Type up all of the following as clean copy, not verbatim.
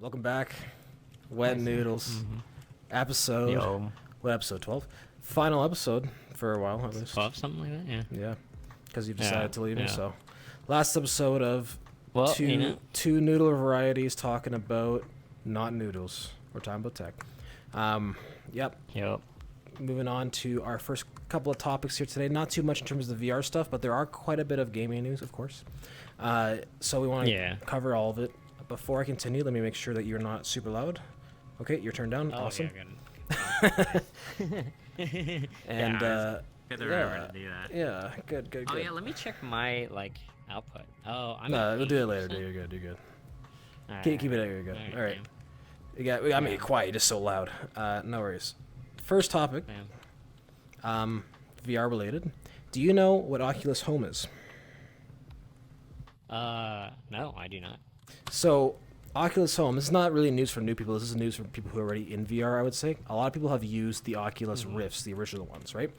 Welcome back. Wet Noodles. Episode. Yo. What episode? 12? Final episode for a while, at least. 12, something like that, yeah. Yeah. Because you've decided to leave me, yeah. so. Last episode of Well, two noodle varieties talking about not noodles. We're talking about tech. Yep. Yep. Moving on to our first couple of topics here today. Not too much in terms of the VR stuff, but there are quite a bit of gaming news, of course. So we want to cover all of it. Before I continue, let me make sure that you're not super loud. Okay, your turn down. Awesome. And good to remember to do that. yeah, good. Oh yeah, let me check my output. Oh, I'm. We'll do it later. Dude. You're good. Right, Keep it there. You're good. All right. We got to make it quiet. You're just so loud. No worries. First topic. VR related. Do you know what Oculus Home is? No, I do not. So, Oculus Home, this is not really news for new people. This is news for people who are already in VR, I would say. A lot of people have used the Oculus Rifts, the original ones, right?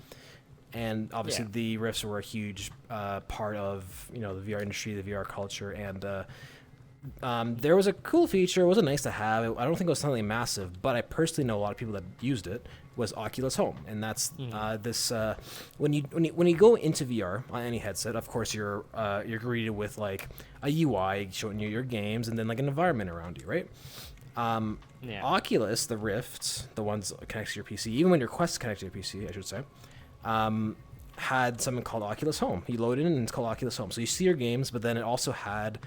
And obviously the Rifts were a huge part of, the VR industry, the VR culture, and there was a cool feature. It wasn't nice to have. I don't think it was something massive, but I personally know a lot of people that used it. Was Oculus Home, and that's this. When you go into VR on any headset, of course you're greeted with like a UI showing you your games, and then like an environment around you, right? Oculus, the Rift, the ones that connect to your PC, even when your Quest connects to your PC, I should say, had something called Oculus Home. You load it in, and it's called Oculus Home. So you see your games, but then it also had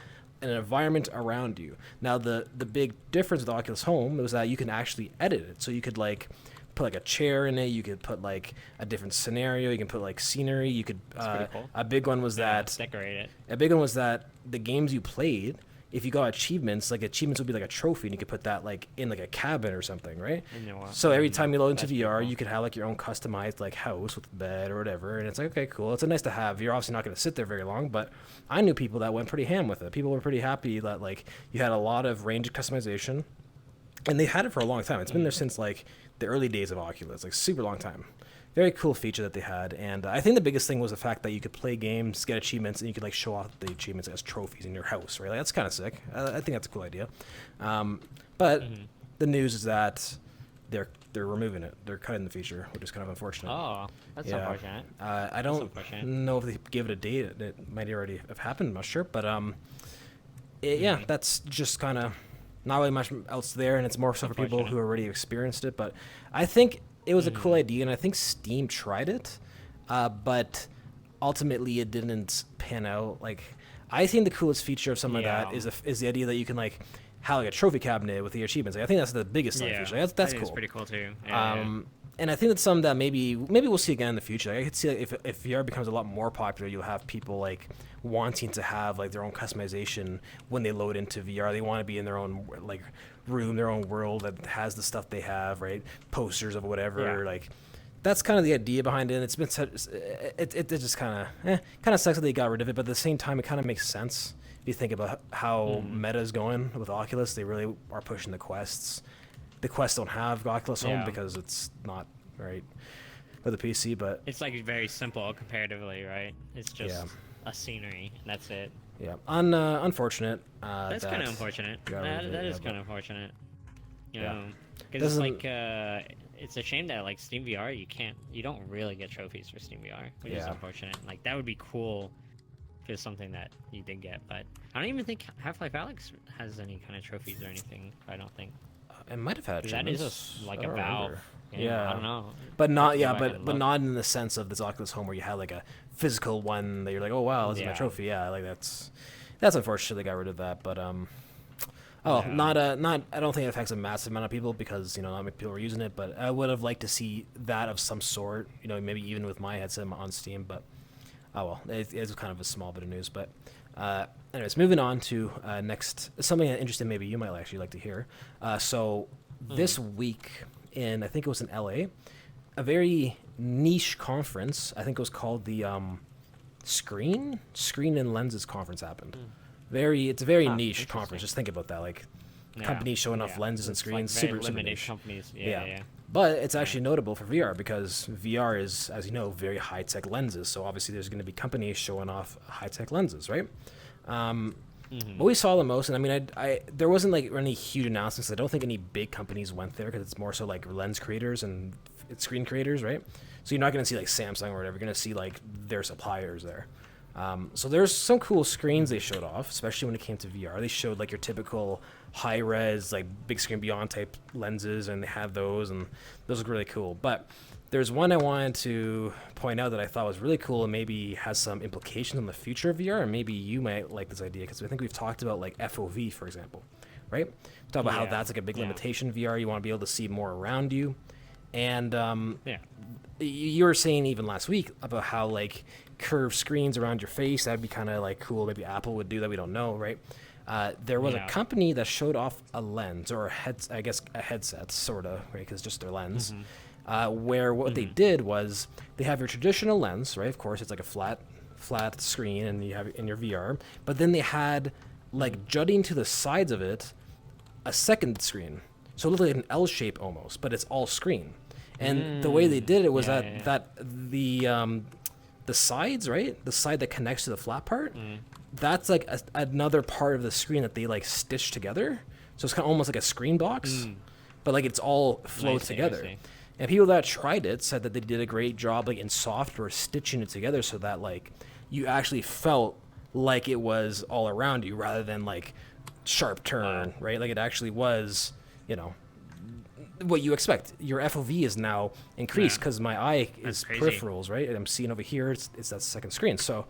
an environment around you. Now the big difference with Oculus Home was that you can actually edit it. So you could like put like a chair in it, you could put like a different scenario, you can put like scenery, you could cool. A big one was that decorate it. A big one was that the games you played, if you got achievements, like achievements would be like a trophy, and you could put that like in like a cabin or something, right? So every time you load into VR, you could have like your own customized like house with bed or whatever, and it's like, okay, cool, it's a nice to have. You're obviously not going to sit there very long, but I knew people that went pretty ham with it. People were pretty happy that like you had a lot of range of customization, and they had it for a long time. It's been there since like the early days of Oculus, like super long time. Very cool feature that they had, and I think the biggest thing was the fact that you could play games, get achievements, and you could like show off the achievements as trophies in your house, right? Like, that's kind of sick. I think that's a cool idea. But the news is that they're removing it. They're cutting the feature, which is kind of unfortunate. Oh, that's unfortunate. I don't know if they give it a date. It might already have happened. I'm not sure, but that's just kind of not really much else there, and it's more so for people who already experienced it. But I think it was a cool idea, and I think Steam tried it, but ultimately it didn't pan out. Like, I think the coolest feature of something like that is the idea that you can like have like a trophy cabinet with your achievements. Like, I think that's the biggest feature. Like, that's cool. It's pretty cool too. And I think that's something that maybe we'll see again in the future. Like, I could see like, if VR becomes a lot more popular, you'll have people like wanting to have like their own customization when they load into VR. They want to be in their own like room, their own world that has the stuff they have, right? Posters of whatever. Like, that's kind of the idea behind it. And it's been it just kind of sucks that they got rid of it, but at the same time, it kind of makes sense if you think about how meta is going with Oculus. They really are pushing the Quests. The Quests don't have Oculus Home because it's not right for the PC, but it's like very simple comparatively, right? It's just a scenery, and that's it. Yeah, unfortunate. That's kind of unfortunate. That is kind of unfortunate. You know, because it's like it's a shame that like Steam VR, you don't really get trophies for Steam VR, which is unfortunate. Like, that would be cool if it's something that you did get, but I don't even think Half-Life Alyx has any kind of trophies or anything. I don't think. It might have had. That is a Valve. I don't know. But not but not in the sense of this Oculus Home where you had like a physical one that you're like, oh wow, this is my trophy. Yeah, like that's unfortunate they got rid of that. But not I don't think it affects a massive amount of people because not many people are using it. But I would have liked to see that of some sort. Maybe even with my headset on Steam. But it's kind of a small bit of news. But anyways, moving on to next something interesting. Maybe you might actually like to hear. This week I think it was in LA, a very niche conference. I think it was called the Screen and Lenses conference happened. It's a very niche conference. Just think about that, like companies showing off lenses and screens. Like super limited niche. Companies. But it's actually notable for VR because VR is, as you know, very high tech lenses. So obviously there's going to be companies showing off high tech lenses, right? But we saw the most, and I mean, there wasn't like any huge announcements. I don't think any big companies went there because it's more so like lens creators and screen creators, right? So you're not going to see like Samsung or whatever. You're going to see like their suppliers there. So there's some cool screens they showed off, especially when it came to VR. They showed like your typical high-res, like big screen beyond type lenses, and they had those, and those look really cool. But there's one I wanted to point out that I thought was really cool and maybe has some implications on the future of VR, and maybe you might like this idea because I think we've talked about like FOV, for example, right? We talked about how that's like a big limitation in VR. You want to be able to see more around you. And you were saying even last week about how like curved screens around your face, that'd be kind of like cool. Maybe Apple would do that. We don't know, right? There was a company that showed off a lens or a headset, sort of, right? Because just their lens, where what they did was they have your traditional lens, right? Of course, it's like a flat screen, and you have it in your VR. But then they had like jutting to the sides of it a second screen. So it looked like an L shape almost, but it's all screen. And the way they did it was that the sides, right? The side that connects to the flat part, that's like another part of the screen that they like stitched together. So it's kind of almost like a screen box, but like it's all flowed together. And people that tried it said that they did a great job like in software stitching it together so that like you actually felt like it was all around you rather than like sharp turn, right? Like it actually was, you know, what you expect. Your FOV is now increased because my eye is peripherals, right? And I'm seeing over here, it's that second screen. So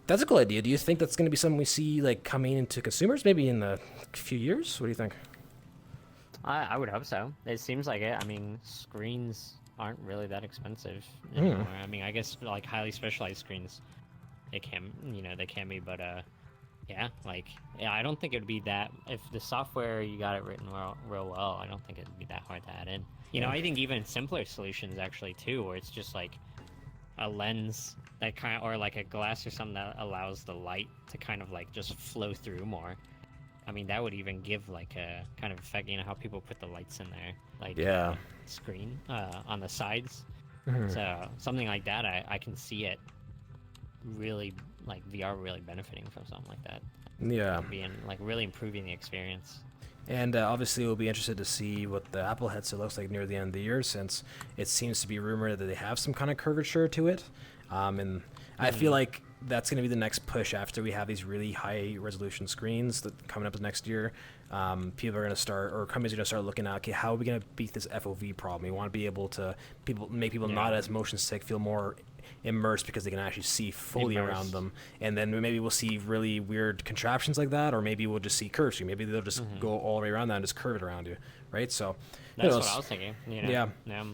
that's a cool idea. Do you think that's going to be something we see like coming into consumers maybe in a few years? What do you think? I would hope so. It seems like it. I mean, screens aren't really that expensive anymore. I mean, I guess like highly specialized screens, they can be, but I don't think it would be that, if the software you got it written real well, I don't think it'd be that hard to add in. You know, I think even simpler solutions actually too, where it's just like a lens that kind of, or like a glass or something that allows the light to kind of like just flow through more. I mean, that would even give like a kind of effect, you know, how people put the lights in there, like screen on the sides. So something like that, I can see it really, like VR really benefiting from something like that. Yeah. Being like really improving the experience. And obviously we'll be interested to see what the Apple headset looks like near the end of the year, since it seems to be rumored that they have some kind of curvature to it. And I feel like that's going to be the next push after we have these really high resolution screens that coming up next year. People are going to start, or companies are going to start looking at, okay, how are we going to beat this FOV problem? We want to be able to make people not as motion sick feel more immersed because they can actually see fully around them. And then maybe we'll see really weird contraptions like that, or maybe we'll just see curves. Maybe they'll just go all the way around that and just curve it around you, right? So that's what I was thinking. You know? Yeah.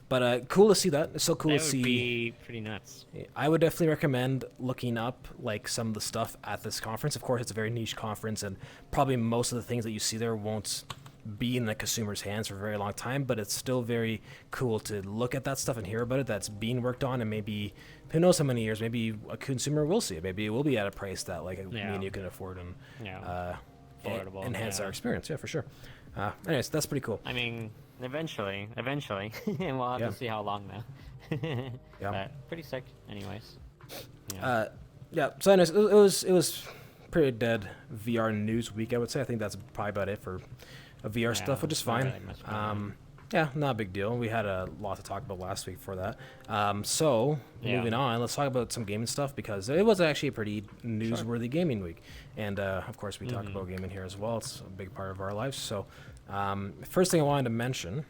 But cool to see that. It's so cool to see. That would be pretty nuts. I would definitely recommend looking up like some of the stuff at this conference. Of course, it's a very niche conference, and probably most of the things that you see there won't be in the consumer's hands for a very long time, but it's still very cool to look at that stuff and hear about it that's being worked on, and maybe, who knows how many years, maybe a consumer will see it. Maybe it will be at a price that like me and you can afford and affordable, enhance our experience. Yeah, for sure. Anyways, that's pretty cool. I mean, eventually, and we'll have to see how long now. But pretty sick, anyways. So anyways, it was pretty dead VR news week, I would say. I think that's probably about it for VR stuff, which is fine. Really not a big deal. We had a lot to talk about last week for that. Moving on, let's talk about some gaming stuff, because it was actually a pretty newsworthy gaming week. And of course, we talk about gaming here as well. It's a big part of our lives. So first thing I wanted to mention,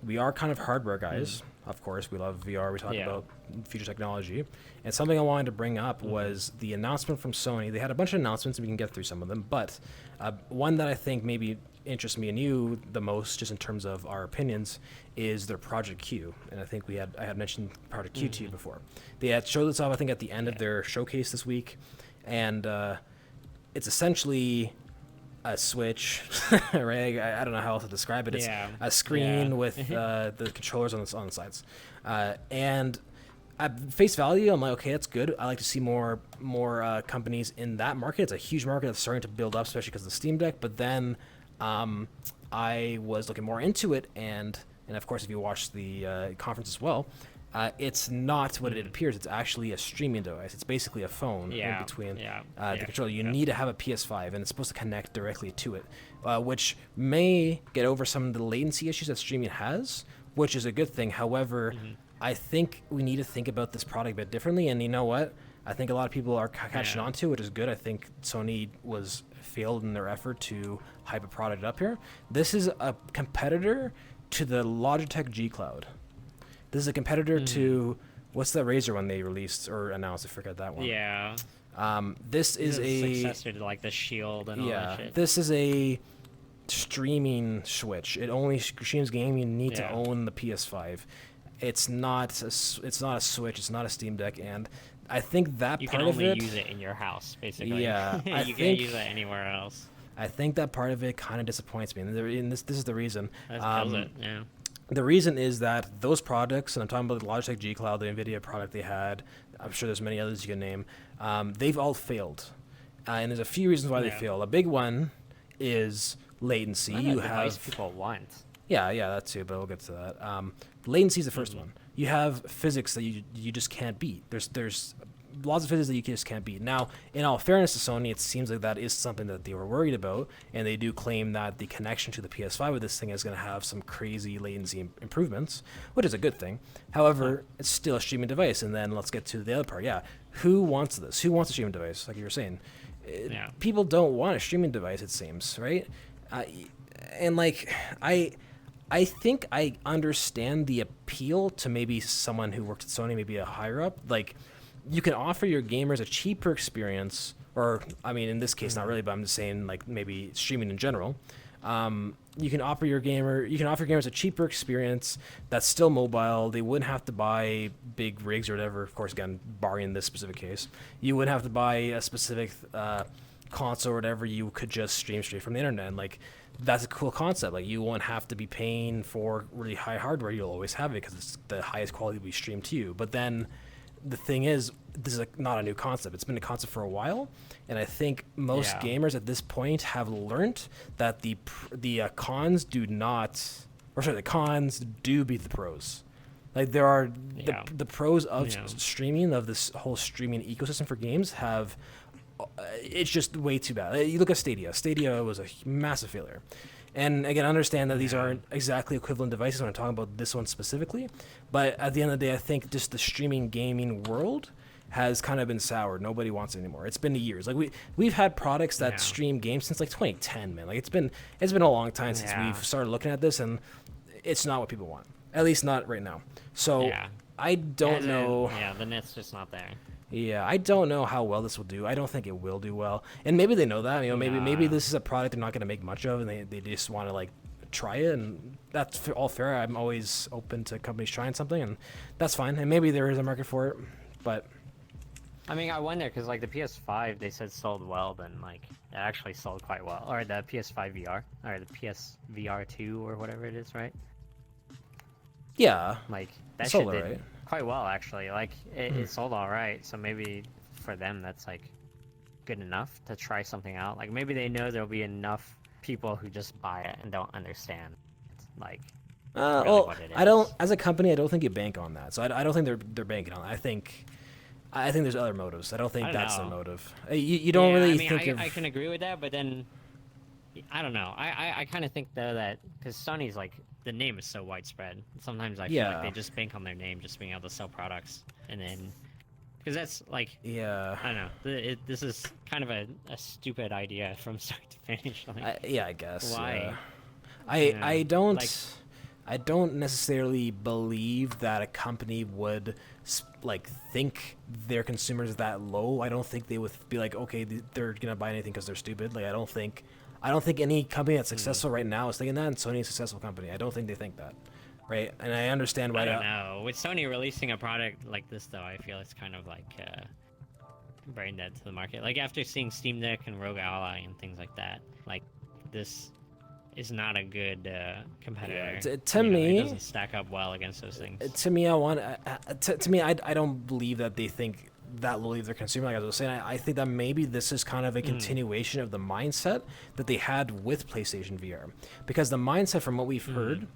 we are kind of hardware guys. Of course, we love VR. We talk about future technology. And something I wanted to bring up was the announcement from Sony. They had a bunch of announcements, and we can get through some of them. But one that I think maybe interests me and you the most, just in terms of our opinions, is their Project Q. And I think I had mentioned Project Q to you before. They had showed this off, I think, at the end of their showcase this week. And it's essentially a Switch, right? I don't know how else to describe it. It's a screen with the controllers on the sides. And at face value, I'm like, okay, that's good. I like to see more companies in that market. It's a huge market that's starting to build up, especially because of the Steam Deck. But then I was looking more into it, and of course, if you watch the conference as well, It's not what it appears. It's actually a streaming device. It's basically a phone in between the controller. You need to have a PS5, and it's supposed to connect directly to it, which may get over some of the latency issues that streaming has, which is a good thing. However, I think we need to think about this product a bit differently, and you know what? I think a lot of people are catching on to, which is good. I think Sony failed in their effort to hype a product up here. This is a competitor to the Logitech G Cloud. This is a competitor to what's the Razer one they released or announced? I forget that one. Yeah. This is a successor to like the Shield and all that shit. This is a streaming Switch. It only streams game. You need to own the PS5. It's not a Switch. It's not a Steam Deck, and I think that you part of it. You can only use it in your house, basically. Yeah, you can't use it anywhere else. I think that part of it kind of disappoints me, and this is the reason. That kills it. Yeah. The reason is that those products, and I'm talking about the Logitech G Cloud, the NVIDIA product they had, I'm sure there's many others you can name, they've all failed. And there's a few reasons why they fail. A big one is latency. You have people want. Yeah, that too, but we'll get to that. Latency is the first one. You have physics that you just can't beat. There's lots of physics that you just can't beat. Now, in all fairness to Sony, it seems like that is something that they were worried about, and they do claim that the connection to the PS5 with this thing is going to have some crazy latency improvements, which is a good thing. However, it's still a streaming device, and then let's get to the other part. Yeah, who wants this? Who wants a streaming device? Like you were saying, people don't want a streaming device, it seems, right? And like, I think I understand the appeal to maybe someone who worked at Sony, maybe a higher up. Like, you can offer your gamers a cheaper experience, or I mean, in this case, not really, but I'm just saying, like maybe streaming in general. You can offer your gamers a cheaper experience that's still mobile. They wouldn't have to buy big rigs or whatever. Of course, again, barring this specific case, you wouldn't have to buy a specific console or whatever. You could just stream straight from the internet. And like, that's a cool concept. Like, you won't have to be paying for really high hardware. You'll always have it because it's the highest quality will be streamed to you. But then the thing is, this is not a new concept. It's been a concept for a while, and I think most gamers at this point have learned that the cons do beat the pros. Like, there are the pros of streaming, of this whole streaming ecosystem for games have. It's just way too bad. You look at Stadia. Stadia was a massive failure. And again, understand that these aren't exactly equivalent devices when I'm talking about this one specifically. But at the end of the day, I think just the streaming gaming world has kind of been soured. Nobody wants it anymore. It's been years. Like we've had products that stream games since like 2010, man. Like it's been a long time since we've started looking at this, and it's not what people want. At least not right now. So I don't know. The net's just not there. Yeah, I don't know how well this will do. I don't think it will do well. And maybe they know that. You know, maybe this is a product they're not going to make much of, and they just want to like try it, and that's all fair. I'm always open to companies trying something, and that's fine. And maybe there is a market for it, but I mean, I wonder because like the PS5 they said sold well, then like it actually sold quite well, or the PS5 VR, or the PSVR 2 or whatever it is, right? Yeah, like that shit did quite well actually. Like it sold all right, so maybe for them that's like good enough to try something out. Like maybe they know there'll be enough people who just buy it and don't understand like really what it is. I don't, as a company, I don't think you bank on that. So I don't think they're banking on it. I think there's other motives. I don't think that's their motive. You don't really think of... I can agree with that, but then I don't know. I kind of think though that because Sony's like the name is so widespread. Sometimes I feel like they just bank on their name, just being able to sell products, and then because that's like I don't know. This is kind of a stupid idea from start to finish. Like, I guess. Why? I don't. Like, I don't necessarily believe that a company would like think their consumers that low. I don't think they would be like, okay, they're gonna buy anything because they're stupid. Like I don't think any company that's successful right now is thinking that, and Sony's a successful company. I don't think they think that, right? And I understand why. I don't know. With Sony releasing a product like this, though, I feel it's kind of like brain dead to the market. Like after seeing Steam Deck and Rogue Ally and things like that, like this is not a good competitor. Yeah, to me, it doesn't stack up well against those things. To me, I don't believe that they think that lowly of their consumer. Like I was saying, I think that maybe this is kind of a continuation of the mindset that they had with PlayStation VR, because the mindset from what we've heard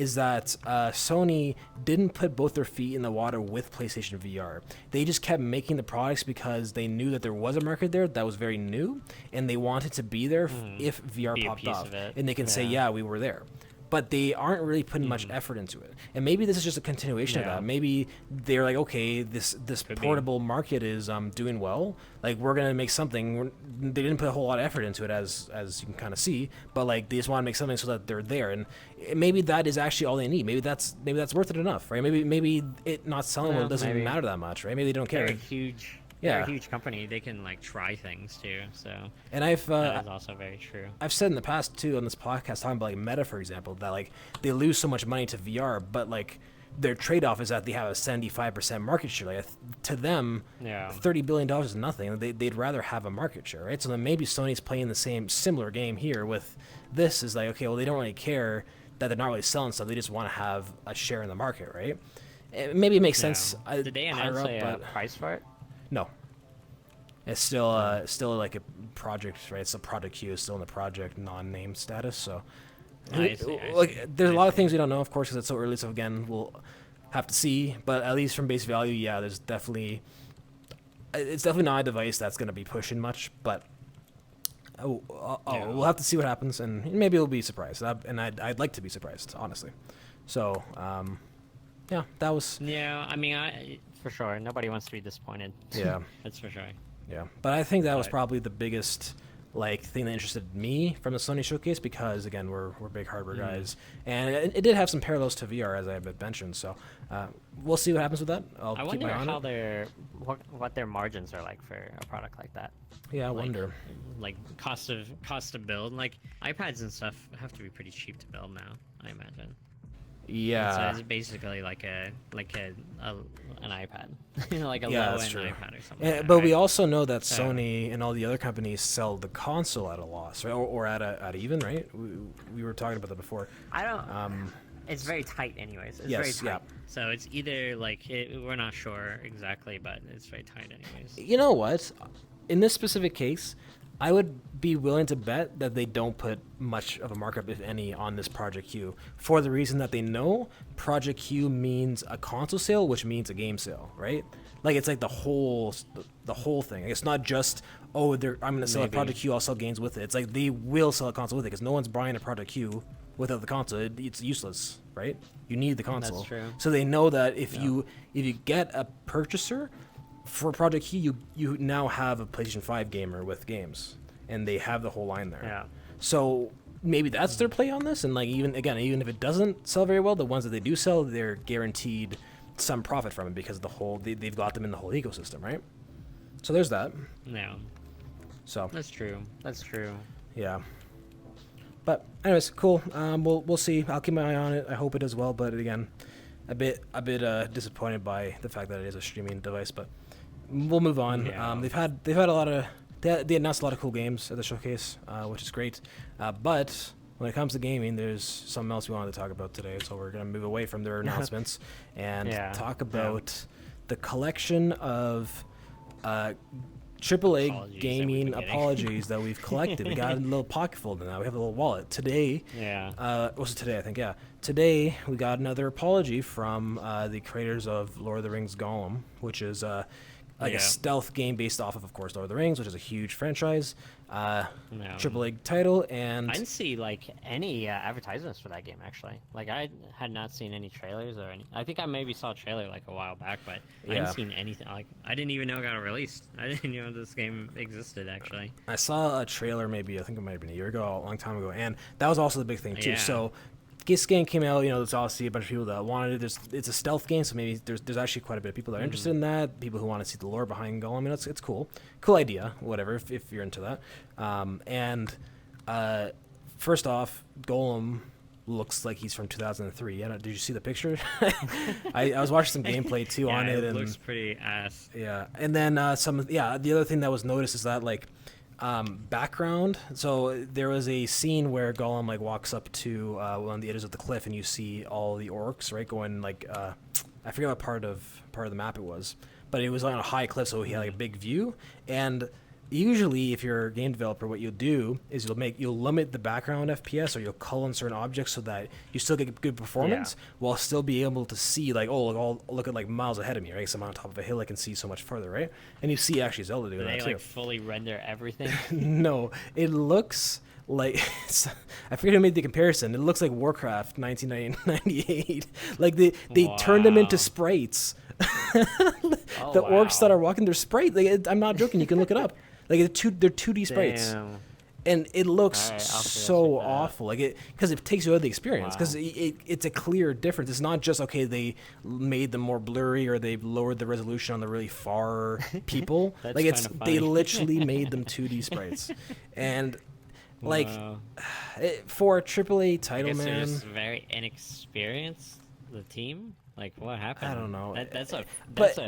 is that Sony didn't put both their feet in the water with PlayStation VR. They just kept making the products because they knew that there was a market there that was very new, and they wanted to be there if VR popped off. And they can say, yeah, we were there. But they aren't really putting much effort into it. And maybe this is just a continuation of that. Maybe they're like, okay, this portable market is doing well. Like, we're going to make something. They didn't put a whole lot of effort into it, as you can kind of see. But, like, they just want to make something so that they're there. And maybe that is actually all they need. Maybe that's worth it enough, right? Maybe it not selling well doesn't matter that much, right? Maybe they don't care. They're huge. Yeah. They're a huge company. They can like try things too. So and that is also very true. I've said in the past too on this podcast, talking about like Meta, for example, that like they lose so much money to VR, but like their trade-off is that they have a 75% market share. Like to them, $30 billion is nothing. They'd rather have a market share, right? So then maybe Sony's playing the similar game here with this. Is like, okay, well, they don't really care that they're not really selling stuff. They just want to have a share in the market, right? Maybe it makes sense. Did they announce a price for it? No. It's still like a project, right? It's a project queue. It's still in the project non-named status. So, I see. There's a lot of things we don't know, of course, because it's so early. So again, we'll have to see. But at least from base value, it's definitely not a device that's going to be pushing much. But we'll have to see what happens, and maybe we'll be surprised. And I'd like to be surprised, honestly. So, that was. Yeah, I mean, for sure, nobody wants to be disappointed. Yeah, that's for sure. Yeah, but I think that was probably the biggest thing that interested me from the Sony showcase, because again, we're big hardware guys, and it did have some parallels to VR, as I had mentioned. So we'll see what happens with that. I wonder how what their margins are like for a product like that. Yeah, I wonder. Like cost to build, like iPads and stuff have to be pretty cheap to build now, I imagine. Yeah, it's basically like an iPad, like a low-end iPad or something. But we also know that Sony and all the other companies sell the console at a loss, right? Or at even, right? We were talking about that before. I don't. It's very tight, anyways. It's very tight. Yeah. So it's either we're not sure exactly, but it's very tight, anyways. You know what? In this specific case, I would be willing to bet that they don't put much of a markup, if any, on this Project Q, for the reason that they know Project Q means a console sale, which means a game sale, right? Like, it's like the whole thing. It's not just, I'm going to sell a Project Q, I'll sell games with it. It's like they will sell a console with it, because no one's buying a Project Q without the console. It's useless, right? You need the console. That's true. So they know that if you get a purchaser for Project Q, you now have a PlayStation 5 gamer with games, and they have the whole line there. Yeah. So maybe that's their play on this, and like even if it doesn't sell very well, the ones that they do sell, they're guaranteed some profit from it, because they've got them in the whole ecosystem, right? So there's that. Yeah. So that's true. Yeah. But anyways, cool. We'll see. I'll keep my eye on it. I hope it does well. But again, a bit disappointed by the fact that it is a streaming device. But we'll move on. Yeah. They've had a lot of they announced a lot of cool games at the showcase, which is great. But when it comes to gaming, there's something else we wanted to talk about today. So we're gonna move away from their announcements and talk about the collection of AAA gaming apologies that we've collected. We got a little pocket folder now. We have a little wallet. Today, was it today? I think, yeah. Today, we got another apology from the creators of Lord of the Rings Gollum, which is a stealth game based off of course, Lord of the Rings, which is a huge franchise. AAA title, and I didn't see any advertisements for that game, actually. I had not seen any trailers or any. I think I maybe saw a trailer a while back, but I hadn't seen anything. I didn't even know it got released. I didn't know this game existed, actually. I saw a trailer I think it might have been a year ago, a long time ago, and that was also the big thing too. So this game came out, there's obviously a bunch of people that wanted it. It's a stealth game, so maybe there's actually quite a bit of people that are interested in that, people who want to see the lore behind Gollum. It's cool idea, whatever, if you're into that. First off, Gollum looks like he's from 2003. Did you see the picture? I was watching some gameplay too on it, and looks pretty ass. Yeah, and then the other thing that was noticed is that background. So there was a scene where Gollum walks up to one of the edges of the cliff, and you see all the orcs going I forget what part of the map it was, but it was on a high cliff, so he had a big view. And usually if you're a game developer, what you'll do is you'll limit the background FPS, or you'll cull in certain objects so that you still get good performance while still be able to see like, look at like miles ahead of me, right? So I'm on top of a hill, I can see so much further, right? And you see actually Zelda doing that too. They like fully render everything. No, it looks like I forget who made the comparison. It looks like Warcraft 1998. Like they turned them into sprites. The orcs that are walking, they're sprite. Like, I'm not joking. You can look it up. Like they're 2D sprites. Damn. And it looks so awful, like because it takes you out of the experience. Because it's a clear difference. It's not just they made them more blurry or they lowered the resolution on the really far people. Like they literally made them 2D sprites, and like for a AAA title, man, they're just very inexperienced. The team, like what happened? I don't know. That's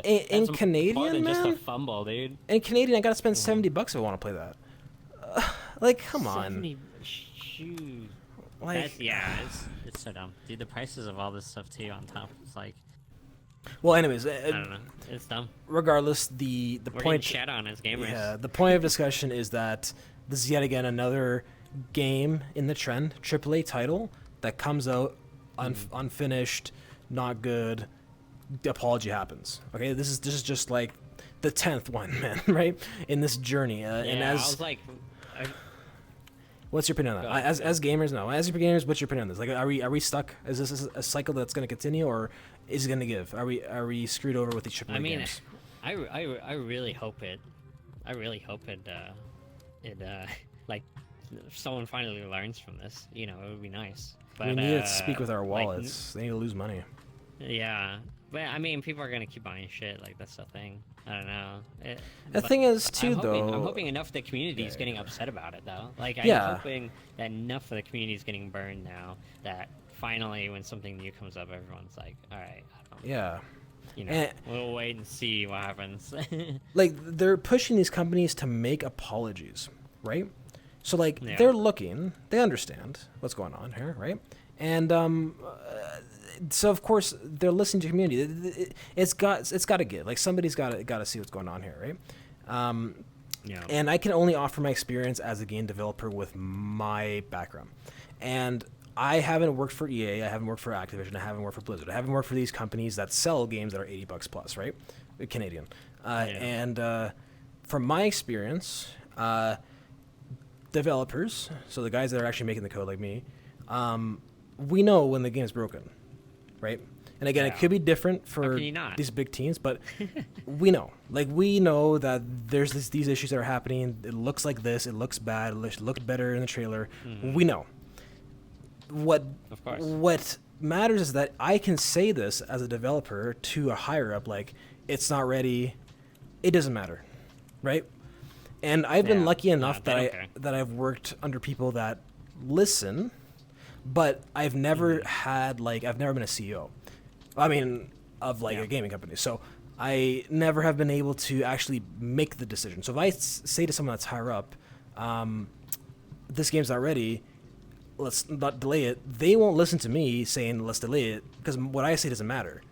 in Canadian, man, just a fumble, dude. In Canadian, I gotta spend $70 if I want to play that. Like, come on. Shoot. Like, it's so dumb, dude. The prices of all this stuff too on top. It's like. Well, anyways, I don't know. It's dumb. Regardless, the We're point. Chat on as gamers. Yeah, the point of discussion is that this is yet again another game in the trend, AAA title that comes out unfinished, not good. The apology happens. Okay, this is just like the 10th one, man. Right in this journey, and as I was like. What's your opinion on that? As gamers, no. As gamers, what's your opinion on this? Like, are we stuck? Is this a cycle that's going to continue, or is it going to give? Are we screwed over with these AAA games? I really hope it. I really hope it. Like, someone finally learns from this. You know, it would be nice. But we need to speak with our wallets. They need to lose money. Yeah, but I mean, people are gonna keep buying shit. Like that's the thing. I don't know. The thing is, too, I'm hoping enough the community is getting upset about it, though. Like, I'm hoping that enough of the community is getting burned now that finally, when something new comes up, everyone's like, all right, I don't. Yeah. You know, we'll wait and see what happens. Like, they're pushing these companies to make apologies, right? So, like, they're looking, they understand what's going on here, right? And so of course they're listening to community. It's got to give. Like somebody's got to see what's going on here, right? And I can only offer my experience as a game developer with my background. And I haven't worked for EA. I haven't worked for Activision. I haven't worked for Blizzard. I haven't worked for these companies that sell games that are $80 plus, right? Canadian. And from my experience, developers, so the guys that are actually making the code like me, we know when the game's broken. Right? And again, it could be different for these big teams, but we know. Like, we know that there's these issues that are happening. It looks like this. It looks bad. It looked better in the trailer. Mm-hmm. We know. What matters is that I can say this as a developer to a higher up, like, it's not ready. It doesn't matter. Right? And I've been lucky enough that I've worked under people that listen. But I've never I've never been a CEO. I mean, of a gaming company. So I never have been able to actually make the decision. So if I say to someone that's higher up, this game's not ready, let's not delay it, they won't listen to me saying let's delay it because what I say doesn't matter.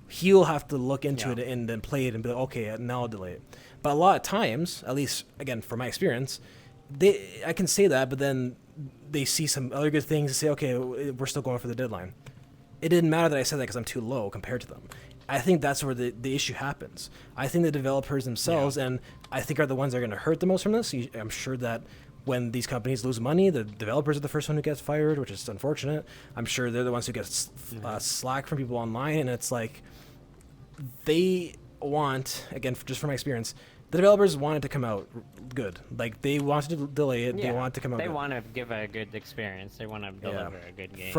He'll have to look into it and then play it and be like, okay, now I'll delay it. But a lot of times, at least, again, from my experience, I can say that, but then they see some other good things and say, okay, we're still going for the deadline. It didn't matter that I said that because I'm too low compared to them. I think that's where the issue happens. I think the developers themselves, and I think are the ones that are going to hurt the most from this. I'm sure that when these companies lose money, the developers are the first one who gets fired, which is unfortunate. I'm sure they're the ones who get slack from people online, and it's like they want, again, just from my experience, the developers want it to come out good. Like, they wanted to delay it. They want it to come out good. They want to give a good experience. They want to deliver a good game.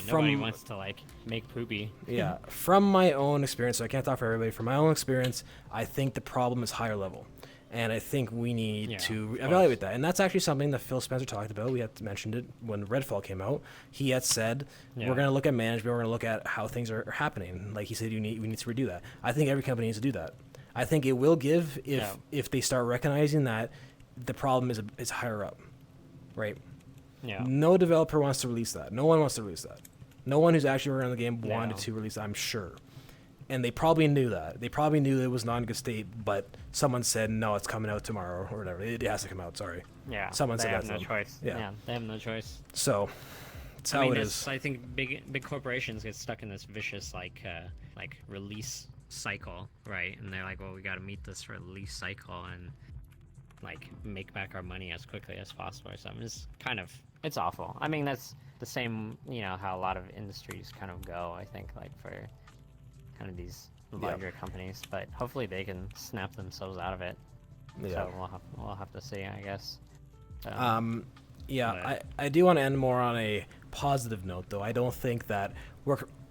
Nobody wants to, make poopy. Yeah. From my own experience, so I can't talk for everybody. From my own experience, I think the problem is higher level. And I think we need to evaluate that. And that's actually something that Phil Spencer talked about. We had mentioned it when Redfall came out. He had said, we're going to look at management. We're going to look at how things are happening. Like he said, we need to redo that. I think every company needs to do that. I think it will give if they start recognizing that the problem is higher up, right? Yeah. No developer wants to release that. No one wants to release that. No one who's actually working on the game wanted to release that, I'm sure. and they probably knew that. They probably knew it was not in good state, but someone said, no, it's coming out tomorrow or whatever. It has to come out, sorry. Yeah, someone they said have that. No choice. Yeah, they have no choice. So, that's how it is. I think big corporations get stuck in this vicious, like release cycle, right? And they're like, well, we got to meet this release cycle and, like, make back our money as quickly as possible or something. It's awful. I mean, that's the same, you know, how a lot of industries kind of go, I think, like, for kind of these larger companies, but hopefully they can snap themselves out of it. So we'll have to see, I guess. I do want to end more on a positive note, though. I don't think that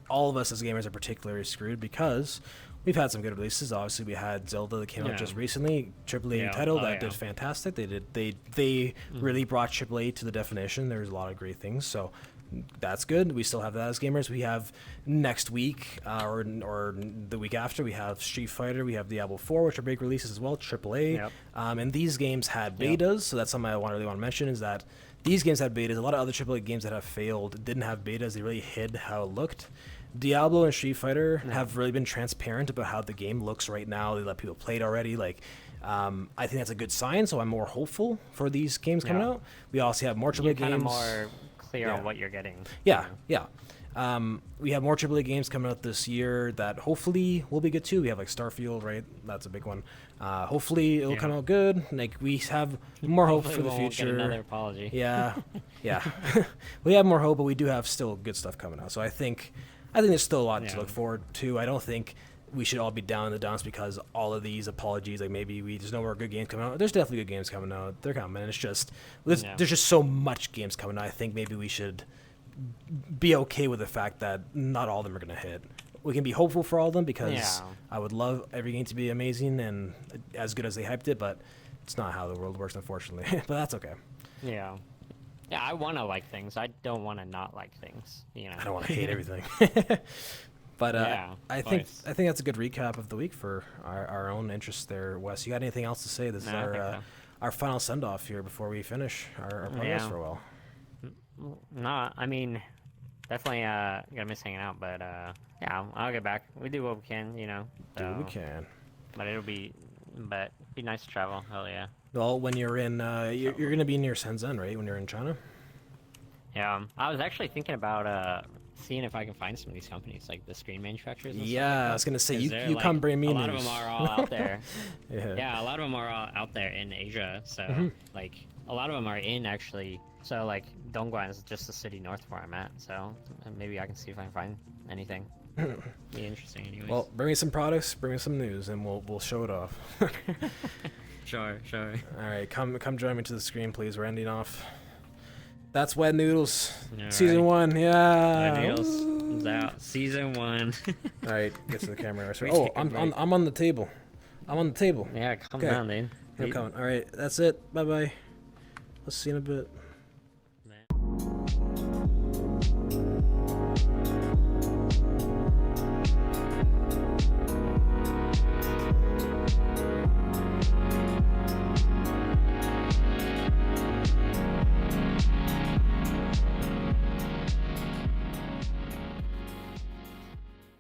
all of us as gamers are particularly screwed, because we've had some good releases. Obviously, we had Zelda that came out just recently, AAA title that did fantastic. They really brought AAA to the definition. There's a lot of great things, so that's good. We still have that as gamers. We have next week or the week after, we have Street Fighter, we have Diablo 4, which are big releases as well, AAA. And these games had betas, so that's something I really want to mention, is that these games had betas. A lot of other AAA games that have failed didn't have betas. They really hid how it looked. Diablo and Street Fighter have really been transparent about how the game looks right now. They let people play it already. Like, I think that's a good sign, so I'm more hopeful for these games coming out. We also have more AAA games. Kind of more clear on what you're getting. We have more AAA games coming out this year that hopefully will be good too. We have like Starfield, right? That's a big one. Hopefully it'll come out good. Like, we have more hope for the future. Get another apology. We have more hope, but we do have still good stuff coming out. So I think there's still a lot to look forward to. I don't think we should all be down in the dumps because all of these apologies, like, maybe there's no more good games coming out. There's definitely good games coming out. They're coming. It's just there's just so much games coming out. I think maybe we should be okay with the fact that not all of them are going to hit. We can be hopeful for all of them, because I would love every game to be amazing and as good as they hyped it, but it's not how the world works, unfortunately. But that's okay. Yeah, I want to like things. I don't want to not like things. You know, I don't want to hate everything. But I think that's a good recap of the week for our own interests there. Wes, you got anything else to say? This is our final send off here before we finish our podcast for a while. No, I mean, definitely gonna miss hanging out, but I'll get back. We do what we can, you know. So, do what we can. But it'd be nice to travel. Hell yeah. Well, when you're in, you're gonna be near Shenzhen, right? When you're in China. Yeah, I was actually thinking about seeing if I can find some of these companies, like the screen manufacturers. And stuff like I was gonna say you come bring me news. A lot of them are all out there. A lot of them are all out there in Asia. So like a lot of them are in actually. So like Dongguan is just the city north of where I'm at. So maybe I can see if I can find anything. Be interesting, anyways. Well, bring me some products, bring me some news, and we'll show it off. Sure. All right, come join me to the screen, please. We're ending off. That's Wet Noodles, all season 1. Yeah. Wet Noodles is out, season 1. All right, get to the camera. Oh, I'm on the table. I'm on the table. Yeah, come down, dude. I'm coming. All right, that's it. Bye bye. Let's see you in a bit.